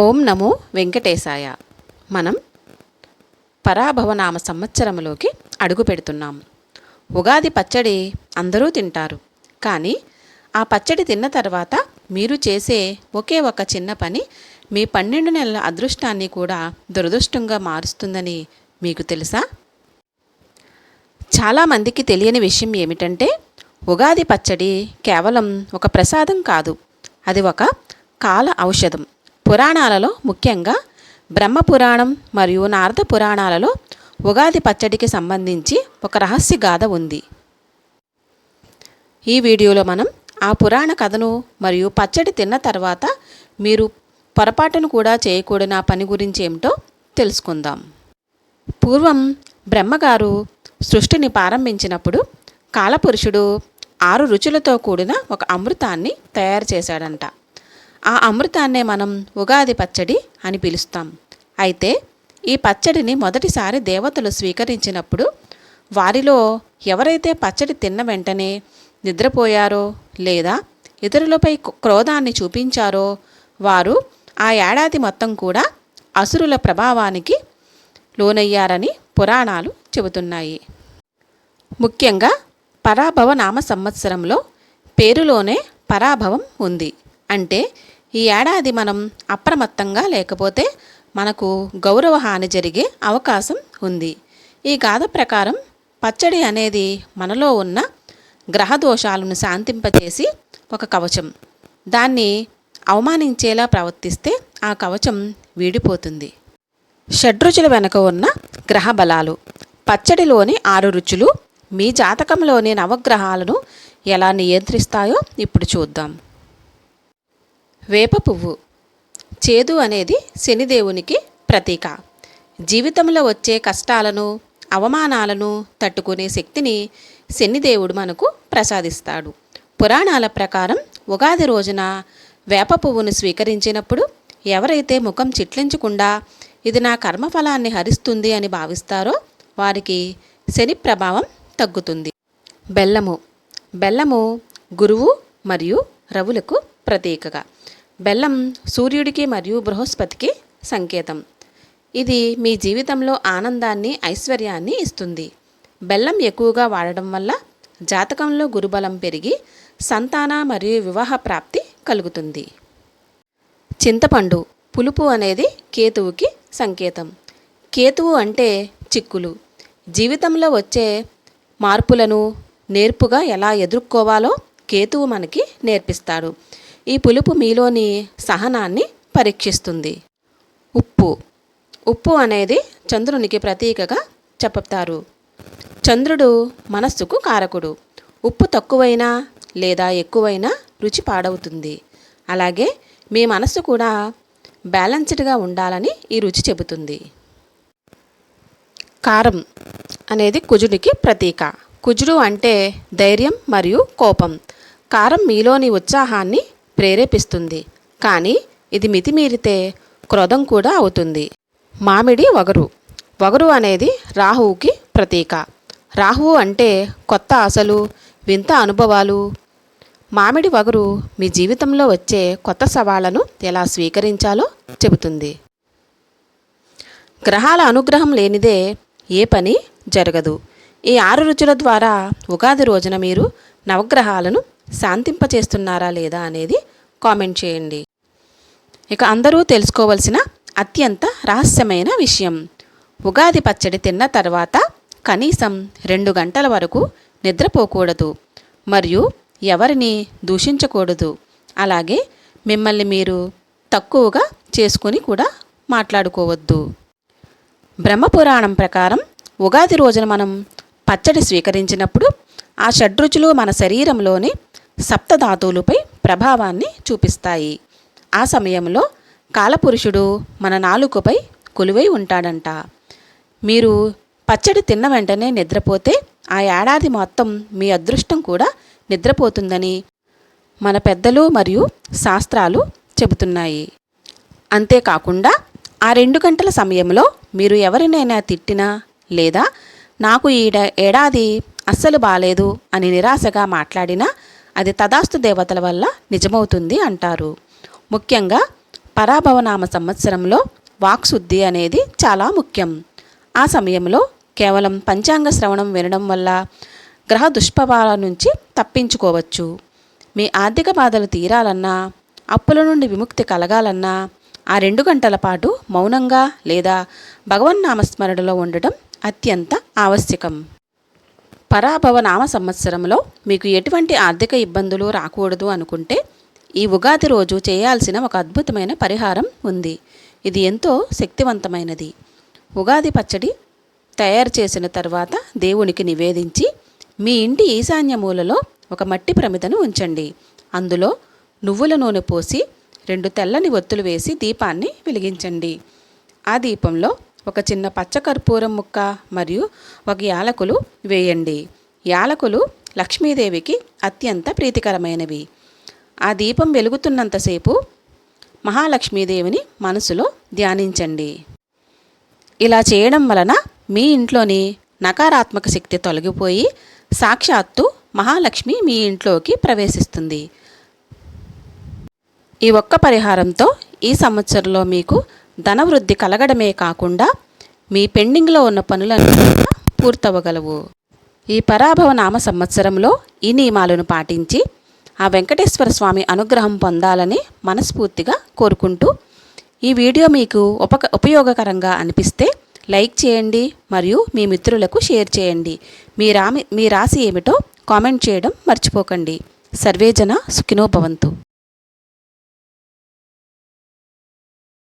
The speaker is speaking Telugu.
ఓం నమో వెంకటేశాయ. మనం పరాభవనామ సంవత్సరంలోకి అడుగు పెడుతున్నాం. ఉగాది పచ్చడి అందరూ తింటారు. కానీ ఆ పచ్చడి తిన్న తర్వాత మీరు చేసే ఒకే ఒక చిన్న పని మీ 12 నెలల అదృష్టాన్ని కూడా దురదృష్టంగా మారుస్తుందని మీకు తెలుసా? చాలామందికి తెలియని విషయం ఏమిటంటే, ఉగాది పచ్చడి కేవలం ఒక ప్రసాదం కాదు, అది ఒక కాల ఔషధం. పురాణాలలో, ముఖ్యంగా బ్రహ్మపురాణం మరియు నారద పురాణాలలో ఉగాది పచ్చడికి సంబంధించి ఒక రహస్య గాథ ఉంది. ఈ వీడియోలో మనం ఆ పురాణ కథను మరియు పచ్చడి తిన్న తర్వాత మీరు పొరపాటును కూడా చేయకూడని ఆ పని గురించి ఏమిటో తెలుసుకుందాం. పూర్వం బ్రహ్మగారు సృష్టిని ప్రారంభించినప్పుడు కాలపురుషుడు 6 రుచులతో కూడిన ఒక అమృతాన్ని తయారు చేశాడంట. ఆ అమృతాన్నే మనం ఉగాది పచ్చడి అని పిలుస్తాం. అయితే ఈ పచ్చడిని మొదటిసారి దేవతలు స్వీకరించినప్పుడు వారిలో ఎవరైతే పచ్చడి తిన్న వెంటనే నిద్రపోయారో లేదా ఇతరులపై క్రోధాన్ని చూపించారో వారు ఆ ఏడాది మొత్తం కూడా అసురుల ప్రభావానికి లోనయ్యారని పురాణాలు చెబుతున్నాయి. ముఖ్యంగా పరాభవ నామ సంవత్సరంలో పేరులోనే పరాభవం ఉంది. అంటే ఈ ఏడాది మనం అప్రమత్తంగా లేకపోతే మనకు గౌరవ హాని జరిగే అవకాశం ఉంది. ఈ గాథ ప్రకారం పచ్చడి అనేది మనలో ఉన్న గ్రహ దోషాలను శాంతింపచేసి ఒక కవచం. దాన్ని అవమానించేలా ప్రవర్తిస్తే ఆ కవచం వీడిపోతుంది. షడ్రుచుల వెనుక ఉన్న గ్రహ బలాలు. పచ్చడిలోని 6 రుచులు మీ జాతకంలోని నవగ్రహాలను ఎలా నియంత్రిస్తాయో ఇప్పుడు చూద్దాం. వేప పువ్వు. చేదు అనేది శనిదేవునికి ప్రతీక. జీవితంలో వచ్చే కష్టాలను, అవమానాలను తట్టుకునే శక్తిని శనిదేవుడు మనకు ప్రసాదిస్తాడు. పురాణాల ప్రకారం ఉగాది రోజున వేప పువ్వును స్వీకరించినప్పుడు ఎవరైతే ముఖం చిట్లించకుండా ఇది నా కర్మఫలాన్ని హరిస్తుంది అని భావిస్తారో వారికి శని ప్రభావం తగ్గుతుంది. బెల్లము. బెల్లము గురువు మరియు రవులకు ప్రతీకగా. బెల్లం సూర్యుడికి మరియు బృహస్పతికి సంకేతం. ఇది మీ జీవితంలో ఆనందాన్ని, ఐశ్వర్యాన్ని ఇస్తుంది. బెల్లం ఎక్కువగా వాడడం వల్ల జాతకంలో గురుబలం పెరిగి సంతాన మరియు వివాహ ప్రాప్తి కలుగుతుంది. చింతపండు. పులుపు అనేది కేతువుకి సంకేతం. కేతువు అంటే చిక్కులు. జీవితంలో వచ్చే మార్పులను నేర్పుగా ఎలా ఎదుర్కోవాలో కేతువు మనకి నేర్పిస్తాడు. ఈ పులుపు మీలోని సహనాన్ని పరీక్షిస్తుంది. ఉప్పు. ఉప్పు అనేది చంద్రునికి ప్రతీకగా చెప్తారు. చంద్రుడు మనస్సుకు కారకుడు. ఉప్పు తక్కువైనా లేదా ఎక్కువైనా రుచి పాడవుతుంది. అలాగే మీ మనస్సు కూడా బ్యాలెన్స్డ్గా ఉండాలని ఈ రుచి చెబుతుంది. కారం అనేది కుజుడికి ప్రతీక. కుజుడు అంటే ధైర్యం మరియు కోపం. కారం మీలోని ఉత్సాహాన్ని ప్రేరేపిస్తుంది, కానీ ఇది మితిమీరితే క్రోధం కూడా అవుతుంది. మామిడి వగరు. వగరు అనేది రాహువుకి ప్రతీక. రాహువు అంటే కొత్త ఆశలు, వింత అనుభవాలు. మామిడి వగరు మీ జీవితంలో వచ్చే కొత్త సవాళ్లను ఎలా స్వీకరించాలో చెబుతుంది. గ్రహాల అనుగ్రహం లేనిదే ఏ పని జరగదు. ఈ 6 రుచుల ద్వారా ఉగాది రోజున మీరు నవగ్రహాలను శాంతింపచేస్తున్నారా లేదా అనేది కామెంట్ చేయండి. ఇక అందరూ తెలుసుకోవలసిన అత్యంత రహస్యమైన విషయం. ఉగాది పచ్చడి తిన్న తర్వాత కనీసం 2 గంటల వరకు నిద్రపోకూడదు మరియు ఎవరిని దూషించకూడదు. అలాగే మిమ్మల్ని మీరు తక్కువగా చేసుకొని కూడా మాట్లాడుకోవద్దు. బ్రహ్మపురాణం ప్రకారం ఉగాది రోజున మనం పచ్చడి స్వీకరించినప్పుడు ఆ షడ్రుచులు మన శరీరంలోని సప్తధాతువులపై ప్రభావాన్ని చూపిస్తాయి. ఆ సమయంలో కాలపురుషుడు మన నాలుకపై కొలువై ఉంటాడంట. మీరు పచ్చడి తిన్న వెంటనే నిద్రపోతే ఆ ఏడాది మొత్తం మీ అదృష్టం కూడా నిద్రపోతుందని మన పెద్దలు మరియు శాస్త్రాలు చెబుతున్నాయి. అంతేకాకుండా ఆ 2 గంటల సమయంలో మీరు ఎవరినైనా తిట్టినా లేదా నాకు ఈ ఏడాది అస్సలు బాలేదు అని నిరాశగా మాట్లాడినా అది తదాస్తు దేవతల వల్ల నిజమవుతుంది అంటారు. ముఖ్యంగా పరాభవనామ సంవత్సరంలో వాక్శుద్ధి అనేది చాలా ముఖ్యం. ఆ సమయంలో కేవలం పంచాంగ శ్రవణం వినడం వల్ల గ్రహ దుష్ప్రభావాల నుంచి తప్పించుకోవచ్చు. మీ ఆర్థిక బాధలు తీరాలన్నా, అప్పుల నుండి విముక్తి కలగాలన్నా ఆ 2 గంటల పాటు మౌనంగా లేదా భగవన్నామస్మరణలో ఉండటం అత్యంత ఆవశ్యకం. పరాభవనామ సంవత్సరంలో మీకు ఎటువంటి ఆర్థిక ఇబ్బందులు రాకూడదు అనుకుంటే ఈ ఉగాది రోజు చేయాల్సిన ఒక అద్భుతమైన పరిహారం ఉంది. ఇది ఎంతో శక్తివంతమైనది. ఉగాది పచ్చడి తయారు చేసిన తర్వాత దేవునికి నివేదించి మీ ఇంటి ఈశాన్య మూలలో ఒక మట్టి ప్రమిదను ఉంచండి. అందులో నువ్వుల నూనె పోసి 2 తెల్లని ఒత్తులు వేసి దీపాన్ని వెలిగించండి. ఆ దీపంలో ఒక చిన్న పచ్చకర్పూరం ముక్క మరియు 1 యాలకులు వేయండి. యాలకులు లక్ష్మీదేవికి అత్యంత ప్రీతికరమైనవి. ఆ దీపం వెలుగుతున్నంతసేపు మహాలక్ష్మీదేవిని మనసులో ధ్యానించండి. ఇలా చేయడం వలన మీ ఇంట్లోని నకారాత్మక శక్తి తొలగిపోయి సాక్షాత్తు మహాలక్ష్మి మీ ఇంట్లోకి ప్రవేశిస్తుంది. ఈ ఒక్క పరిహారంతో ఈ సంవత్సరంలో మీకు ధనవృద్ధి కలగడమే కాకుండా మీ పెండింగ్లో ఉన్న పనులన్నీ పూర్తవగలవు. ఈ పరాభవనామ సంవత్సరంలో ఈ నియమాలను పాటించి ఆ వెంకటేశ్వర స్వామి అనుగ్రహం పొందాలని మనస్ఫూర్తిగా కోరుకుంటూ, ఈ వీడియో మీకు ఉపయోగకరంగా అనిపిస్తే లైక్ చేయండి మరియు మీ మిత్రులకు షేర్ చేయండి. మీ రాశి ఏమిటో కామెంట్ చేయడం మర్చిపోకండి. సర్వేజన సుఖినో భవంతు.